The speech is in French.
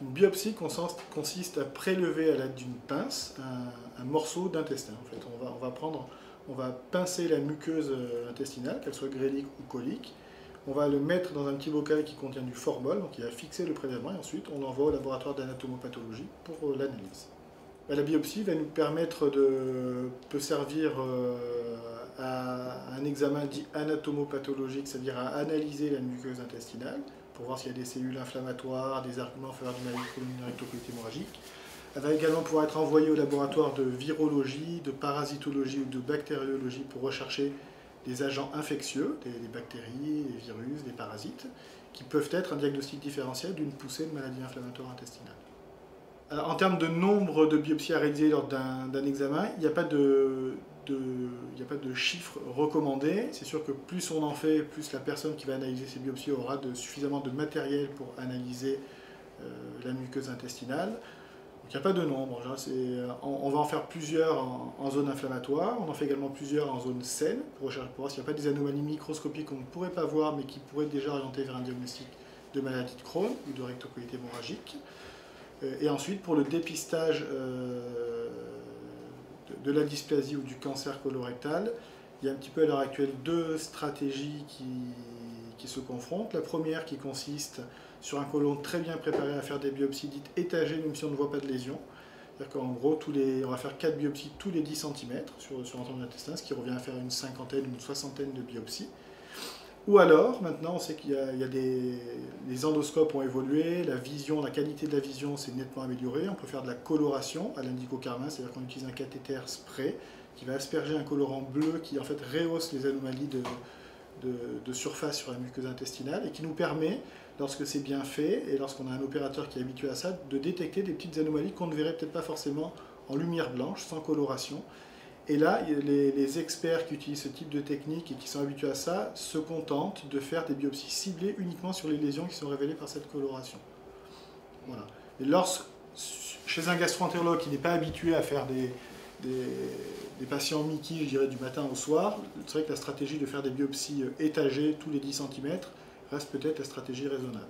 Une biopsie consiste à prélever à l'aide d'une pince un morceau d'intestin. En fait, on va pincer la muqueuse intestinale, qu'elle soit grélique ou colique. On va le mettre dans un petit bocal qui contient du formol, donc il va fixer le prélèvement, et ensuite on l'envoie au laboratoire d'anatomopathologie pour l'analyse. La biopsie va nous permettre peut servir à un examen dit anatomopathologique, c'est-à-dire à analyser la muqueuse intestinale, pour voir s'il y a des cellules inflammatoires, des arguments en faveur d'une maladie chronique rectocolite hémorragique. Elle va également pouvoir être envoyée au laboratoire de virologie, de parasitologie ou de bactériologie pour rechercher des agents infectieux, des bactéries, des virus, des parasites, qui peuvent être un diagnostic différentiel d'une poussée de maladie inflammatoire intestinale. Alors, en termes de nombre de biopsies à réaliser lors d'un examen, il n'y a pas de chiffre recommandé. C'est sûr que plus on en fait, plus la personne qui va analyser ces biopsies aura suffisamment de matériel pour analyser la muqueuse intestinale. Donc, il n'y a pas de nombre. On va en faire plusieurs en zone inflammatoire. On en fait également plusieurs en zone saine pour voir s'il n'y a pas des anomalies microscopiques qu'on ne pourrait pas voir mais qui pourraient déjà orienter vers un diagnostic de maladie de Crohn ou de rectocolite hémorragique. Et ensuite, pour le dépistage de la dysplasie ou du cancer colorectal, il y a un petit peu à l'heure actuelle deux stratégies qui se confrontent. La première qui consiste sur un côlon très bien préparé à faire des biopsies dites étagées, même si on ne voit pas de lésion. C'est-à-dire qu'en gros, on va faire 4 biopsies tous les 10 cm sur l'ensemble de l'intestin, ce qui revient à faire une cinquantaine, une soixantaine de biopsies. Ou alors, maintenant, on sait qu'il y a les endoscopes ont évolué, la vision, la qualité de la vision s'est nettement améliorée. On peut faire de la coloration à l'indicocarmin, c'est-à-dire qu'on utilise un cathéter spray qui va asperger un colorant bleu qui en fait rehausse les anomalies de surface sur la muqueuse intestinale et qui nous permet, lorsque c'est bien fait et lorsqu'on a un opérateur qui est habitué à ça, de détecter des petites anomalies qu'on ne verrait peut-être pas forcément en lumière blanche, sans coloration. Et là, les experts qui utilisent ce type de technique et qui sont habitués à ça se contentent de faire des biopsies ciblées uniquement sur les lésions qui sont révélées par cette coloration. Voilà. Et chez un gastro-entérologue qui n'est pas habitué à faire des patients Mickey, je dirais, du matin au soir, c'est vrai que la stratégie de faire des biopsies étagées tous les 10 cm reste peut-être la stratégie raisonnable.